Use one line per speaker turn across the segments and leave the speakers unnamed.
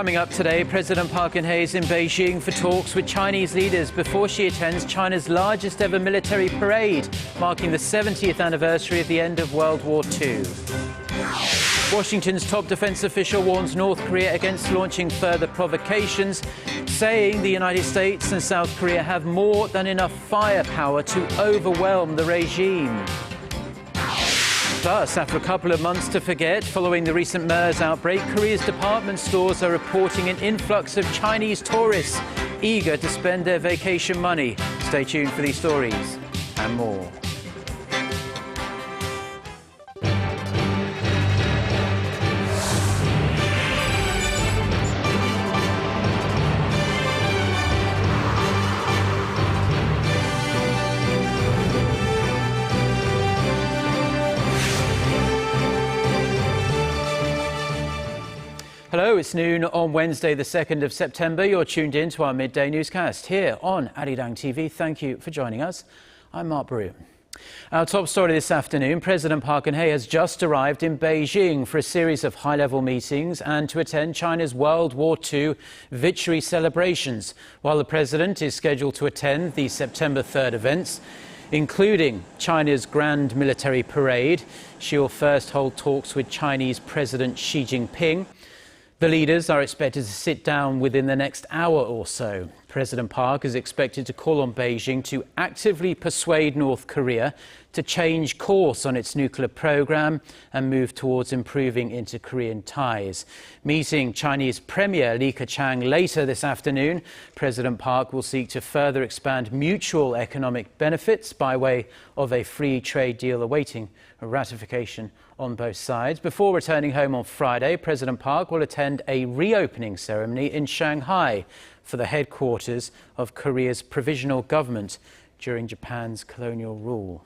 Coming up today, President Park Geun-hye is in Beijing for talks with Chinese leaders before she attends China's largest ever military parade, marking the 70th anniversary of the end of World War II. Washington's top defense official warns North Korea against launching further provocations, saying the United States and South Korea have more than enough firepower to overwhelm the regime. Plus, after a couple of months to forget, following the recent MERS outbreak, Korea's department stores are reporting an influx of Chinese tourists eager to spend their vacation money. Stay tuned for these stories and more. Hello, it's noon on Wednesday, the 2nd of September. You're tuned in to our midday newscast here on Arirang TV. Thank you for joining us. I'm Mark Broome. Our top story this afternoon, President Park Geun-hye has just arrived in Beijing for a series of high-level meetings and to attend China's World War II victory celebrations, while the president is scheduled to attend the September 3rd events, including China's Grand Military Parade. She will first hold talks with Chinese President Xi Jinping. The leaders are expected to sit down within the next hour or so. President Park is expected to call on Beijing to actively persuade North Korea to change course on its nuclear program and move towards improving inter-Korean ties. Meeting Chinese Premier Li Keqiang later this afternoon, President Park will seek to further expand mutual economic benefits by way of a free trade deal awaiting ratification on both sides. Before returning home on Friday, President Park will attend a reopening ceremony in Shanghai for the headquarters of Korea's provisional government during Japan's colonial rule.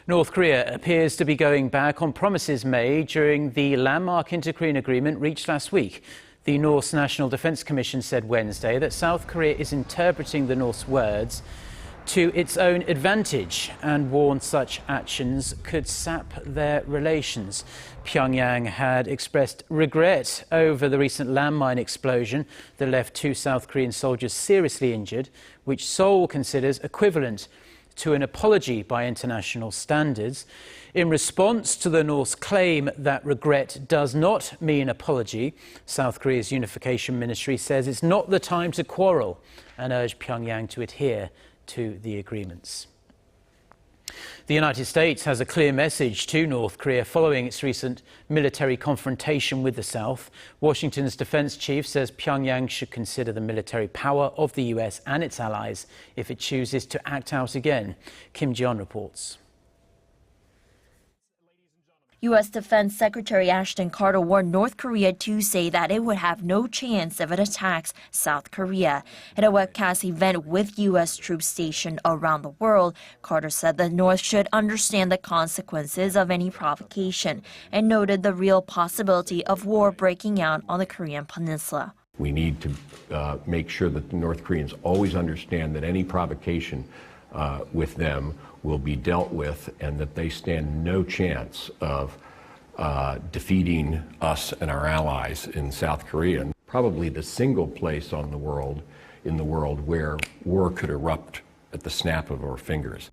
North Korea appears to be going back on promises made during the landmark inter-Korean agreement reached last week. The North's National Defense Commission said Wednesday that South Korea is interpreting the North's words to its own advantage and warned such actions could sap their relations. Pyongyang had expressed regret over the recent landmine explosion that left 2 South Korean soldiers seriously injured, which Seoul considers equivalent to an apology by international standards. In response to the North's claim that regret does not mean apology, South Korea's Unification Ministry says it's not the time to quarrel and urged Pyongyang to adhere to the agreements. The United States has a clear message to North Korea following its recent military confrontation with the South. Washington's defense chief says Pyongyang should consider the military power of the US and its allies if it chooses to act out again. Kim Ji-yeon reports.
U.S. Defense Secretary Ashton Carter warned North Korea Tuesday that it would have no chance if it attacks South Korea. In a webcast event with U.S. troops stationed around the world, Carter said the North should understand the consequences of any provocation and noted the real possibility of war breaking out on the Korean peninsula.
We need to make sure that the North Koreans always understand that any provocation with them will be dealt with and that they stand no chance of defeating us and our allies in South Korea. Probably the single place in the world where war could erupt at the snap of our fingers.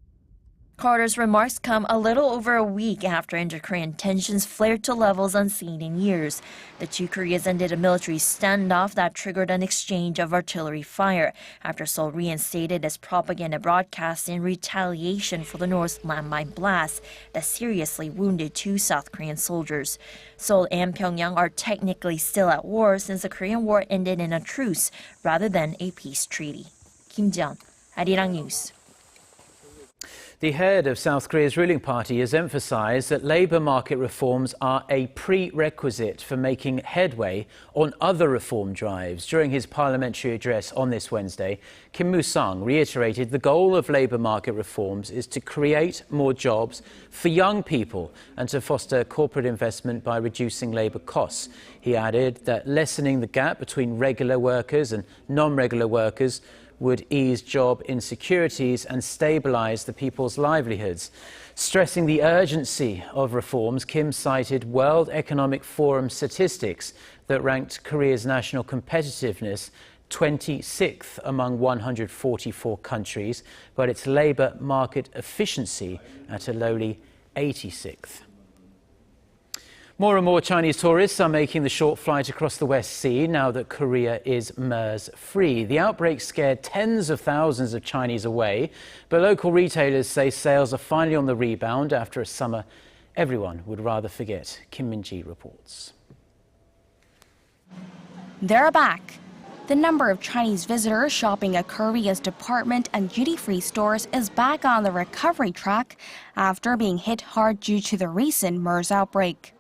Carter's remarks come a little over a week after inter-Korean tensions flared to levels unseen in years. The two Koreas ended a military standoff that triggered an exchange of artillery fire after Seoul reinstated its propaganda broadcast in retaliation for the North's landmine blast that seriously wounded 2 South Korean soldiers. Seoul and Pyongyang are technically still at war since the Korean War ended in a truce rather than a peace treaty. Kim Ji-yeon, Arirang News.
The head of South Korea's ruling party has emphasized that labor market reforms are a prerequisite for making headway on other reform drives. During his parliamentary address on this Wednesday, Kim Moosung reiterated the goal of labor market reforms is to create more jobs for young people and to foster corporate investment by reducing labor costs. He added that lessening the gap between regular workers and non-regular workers would ease job insecurities and stabilize the people's livelihoods. Stressing the urgency of reforms, Kim cited World Economic Forum statistics that ranked Korea's national competitiveness 26th among 144 countries, but its labor market efficiency at a lowly 86th. More and more Chinese tourists are making the short flight across the West Sea now that Korea is MERS-free. The outbreak scared tens of thousands of Chinese away, but local retailers say sales are finally on the rebound after a summer everyone would rather forget. Kim Min-ji reports.
They're back. The number of Chinese visitors shopping at Korea's department and duty-free stores is back on the recovery track after being hit hard due to the recent MERS outbreak.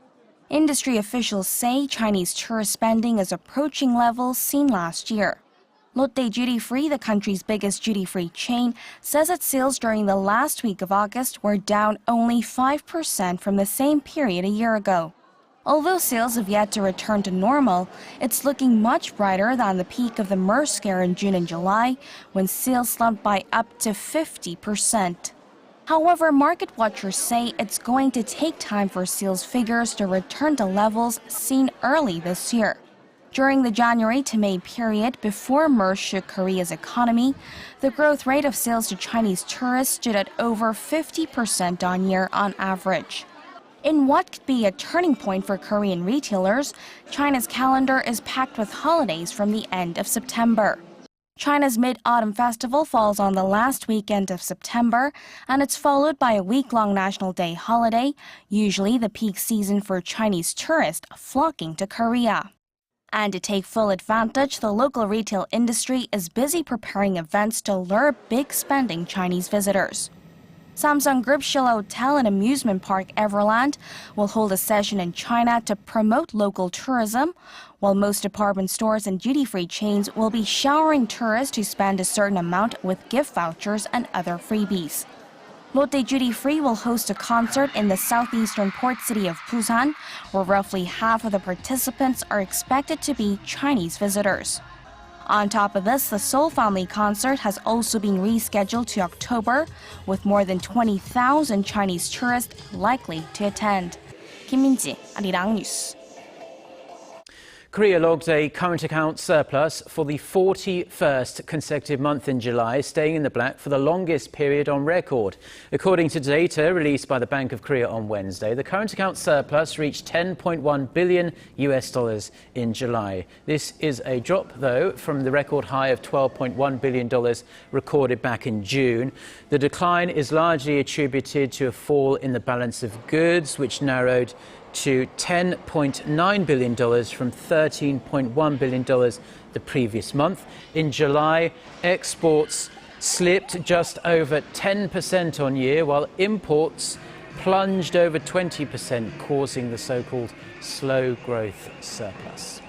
Industry officials say Chinese tourist spending is approaching levels seen last year. Lotte Duty-Free, the country's biggest duty-free chain, says its sales during the last week of August were down only 5% from the same period a year ago. Although sales have yet to return to normal, it's looking much brighter than the peak of the MERS scare in June and July, when sales slumped by up to 50%. However, market watchers say it's going to take time for sales figures to return to levels seen early this year. During the January to May period before MERS shook Korea's economy, the growth rate of sales to Chinese tourists stood at over 50% on year on average. In what could be a turning point for Korean retailers, China's calendar is packed with holidays from the end of September. China's Mid-Autumn Festival falls on the last weekend of September, and it's followed by a week-long National Day holiday, usually the peak season for Chinese tourists flocking to Korea. And to take full advantage, the local retail industry is busy preparing events to lure big-spending Chinese visitors. Samsung Group's Shilla Hotel and Amusement Park Everland will hold a session in China to promote local tourism, while most department stores and duty-free chains will be showering tourists who spend a certain amount with gift vouchers and other freebies. Lotte Duty Free will host a concert in the southeastern port city of Busan, where roughly half of the participants are expected to be Chinese visitors. On top of this, the Seoul Family Concert has also been rescheduled to October, with more than 20,000 Chinese tourists likely to attend. Kim Min-ji, Arirang News.
Korea logged a current account surplus for the 41st consecutive month in July, staying in the black for the longest period on record. According to data released by the Bank of Korea on Wednesday, the current account surplus reached $10.1 billion in July. This is a drop, though, from the record high of $12.1 billion recorded back in June. The decline is largely attributed to a fall in the balance of goods, which narrowed to $10.9 billion from $13.1 billion the previous month. In July, exports slipped just over 10% on year, while imports plunged over 20%, causing the so-called slow growth surplus.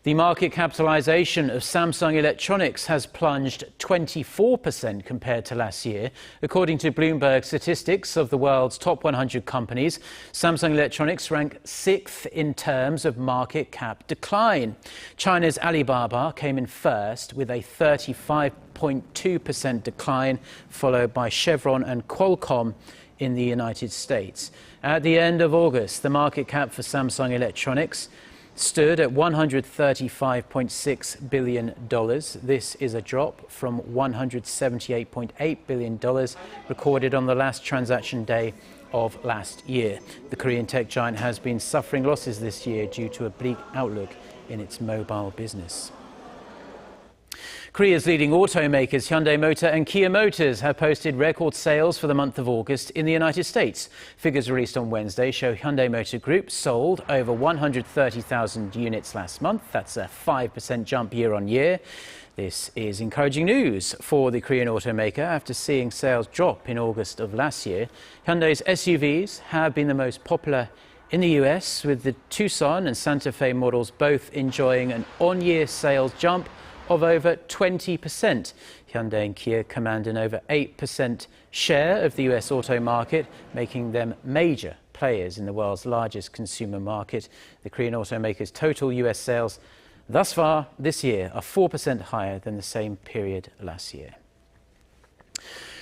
The market capitalization of Samsung Electronics has plunged 24% compared to last year. According to Bloomberg statistics of the world's top 100 companies, Samsung Electronics ranked 6th in terms of market cap decline. China's Alibaba came in first with a 35.2% decline, followed by Chevron and Qualcomm in the United States. At the end of August, the market cap for Samsung Electronics stood at $135.6 billion. This is a drop from $178.8 billion recorded on the last transaction day of last year. The Korean tech giant has been suffering losses this year due to a bleak outlook in its mobile business. Korea's leading automakers Hyundai Motor and Kia Motors have posted record sales for the month of August in the United States. Figures released on Wednesday show Hyundai Motor Group sold over 130,000 units last month. That's a 5% jump year on year. This is encouraging news for the Korean automaker after seeing sales drop in August of last year. Hyundai's SUVs have been the most popular in the US, with the Tucson and Santa Fe models both enjoying an on-year sales jump of over 20%. Hyundai and Kia command an over 8% share of the US auto market, making them major players in the world's largest consumer market. The Korean automaker's total US sales thus far this year are 4% higher than the same period last year.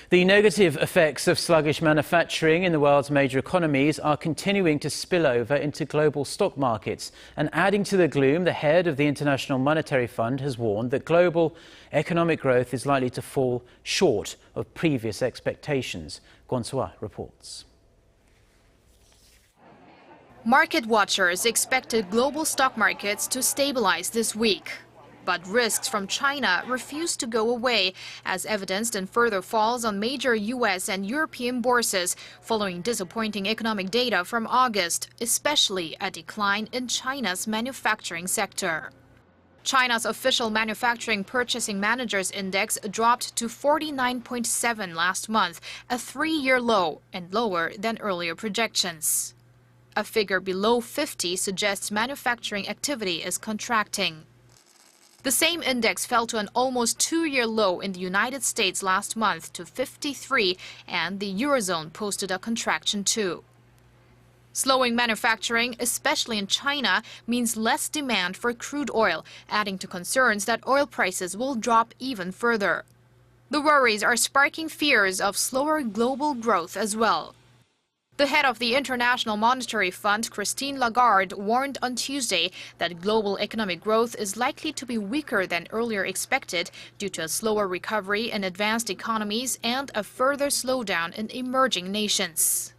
The negative effects of sluggish manufacturing in the world's major economies are continuing to spill over into global stock markets. And adding to the gloom, the head of the International Monetary Fund has warned that global economic growth is likely to fall short of previous expectations. Kwon So-ah reports.
Market watchers expected global stock markets to stabilize this week. But risks from China refuse to go away, as evidenced in further falls on major U.S. and European bourses following disappointing economic data from August, especially a decline in China's manufacturing sector. China's official Manufacturing Purchasing Managers Index dropped to 49.7 last month, a three-year low and lower than earlier projections. A figure below 50 suggests manufacturing activity is contracting. The same index fell to an almost two-year low in the United States last month to 53, and the Eurozone posted a contraction too. Slowing manufacturing, especially in China, means less demand for crude oil, adding to concerns that oil prices will drop even further. The worries are sparking fears of slower global growth as well. The head of the International Monetary Fund, Christine Lagarde, warned on Tuesday that global economic growth is likely to be weaker than earlier expected due to a slower recovery in advanced economies and a further slowdown in emerging nations.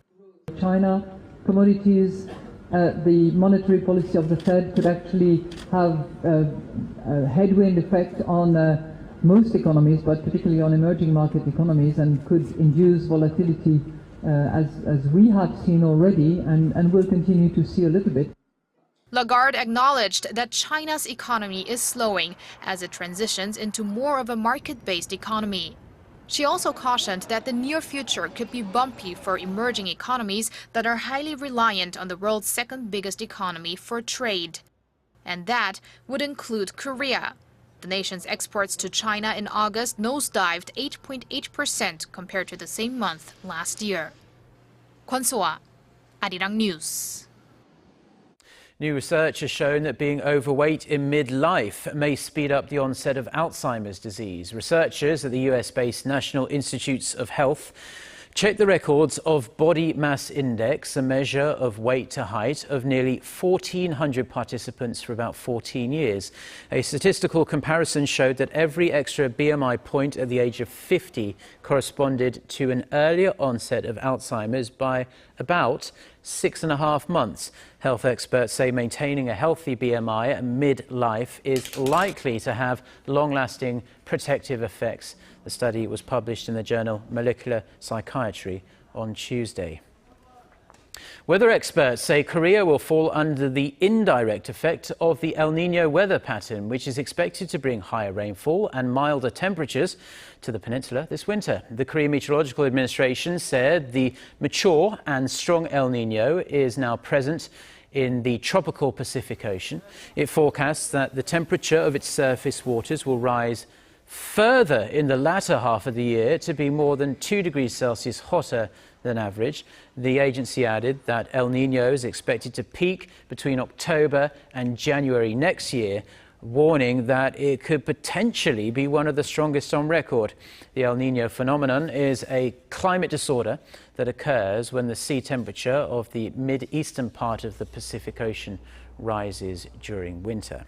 China, commodities, the monetary policy of the Fed could actually have a headwind effect on most economies, but particularly on emerging market economies, and could induce volatility as we have seen already and will continue to see a little bit.
Lagarde acknowledged that China's economy is slowing as it transitions into more of a market-based economy. She also cautioned that the near future could be bumpy for emerging economies that are highly reliant on the world's second biggest economy for trade. And that would include Korea. The nation's exports to China in August nosedived 8.8% compared to the same month last year. Kwon So-ah, Arirang News.
New research has shown that being overweight in midlife may speed up the onset of Alzheimer's disease. Researchers at the US-based National Institutes of Health checked the records of body mass index, a measure of weight to height, of nearly 1,400 participants for about 14 years. A statistical comparison showed that every extra BMI point at the age of 50 corresponded to an earlier onset of Alzheimer's by about 6.5 months. Health experts say maintaining a healthy BMI at midlife is likely to have long-lasting protective effects. The study was published in the journal Molecular Psychiatry on Tuesday. Weather experts say Korea will fall under the indirect effect of the El Nino weather pattern, which is expected to bring higher rainfall and milder temperatures to the peninsula this winter. The Korean Meteorological Administration said the mature and strong El Nino is now present in the tropical Pacific Ocean. It forecasts that the temperature of its surface waters will rise further in the latter half of the year to be more than 2 degrees Celsius hotter than average. The agency added that El Nino is expected to peak between October and January next year, warning that it could potentially be one of the strongest on record. The El Nino phenomenon is a climate disorder that occurs when the sea temperature of the mid-eastern part of the Pacific Ocean rises during winter.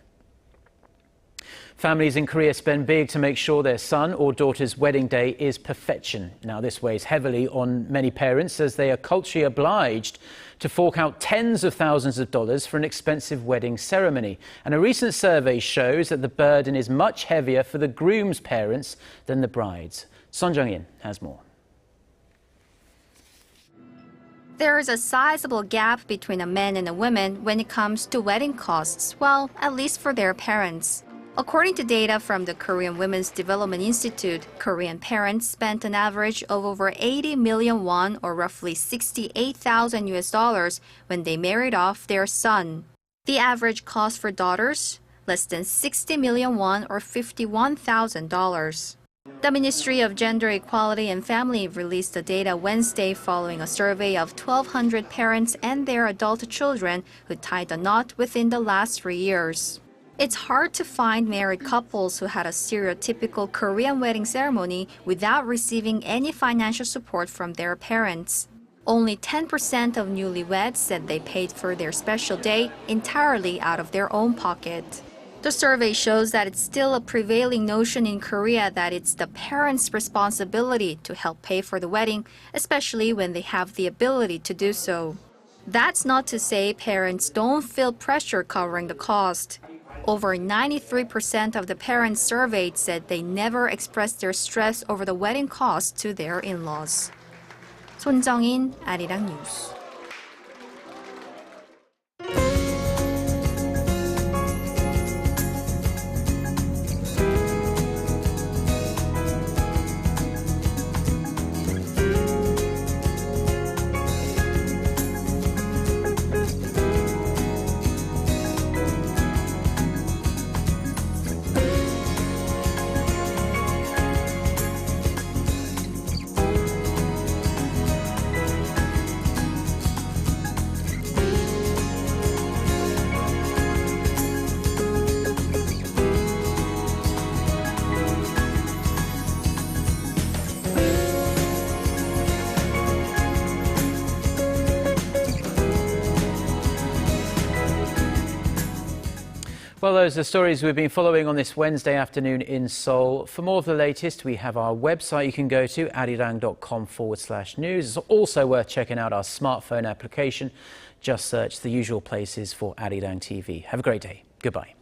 Families in Korea spend big to make sure their son or daughter's wedding day is perfection. Now, this weighs heavily on many parents as they are culturally obliged to fork out tens of thousands of dollars for an expensive wedding ceremony. And a recent survey shows that the burden is much heavier for the groom's parents than the bride's. Son Jung-in has more.
There is a sizable gap between a man and a woman when it comes to wedding costs, well, at least for their parents. According to data from the Korean Women's Development Institute, Korean parents spent an average of over 80 million won, or roughly $68,000 when they married off their son. The average cost for daughters? Less than 60 million won, or $51,000. The Ministry of Gender Equality and Family released the data Wednesday following a survey of 1,200 parents and their adult children who tied the knot within the last 3 years. It's hard to find married couples who had a stereotypical Korean wedding ceremony without receiving any financial support from their parents. Only 10% of newlyweds said they paid for their special day entirely out of their own pocket. The survey shows that it's still a prevailing notion in Korea that it's the parents' responsibility to help pay for the wedding, especially when they have the ability to do so. That's not to say parents don't feel pressure covering the cost. Over 93% of the parents surveyed said they never expressed their stress over the wedding cost to their in-laws. 손정인, 아리랑 뉴스.
Well, those are the stories we've been following on this Wednesday afternoon in Seoul. For more of the latest, we have our website you can go to, arirang.com/news. It's also worth checking out our smartphone application. Just search the usual places for Arirang TV. Have a great day. Goodbye.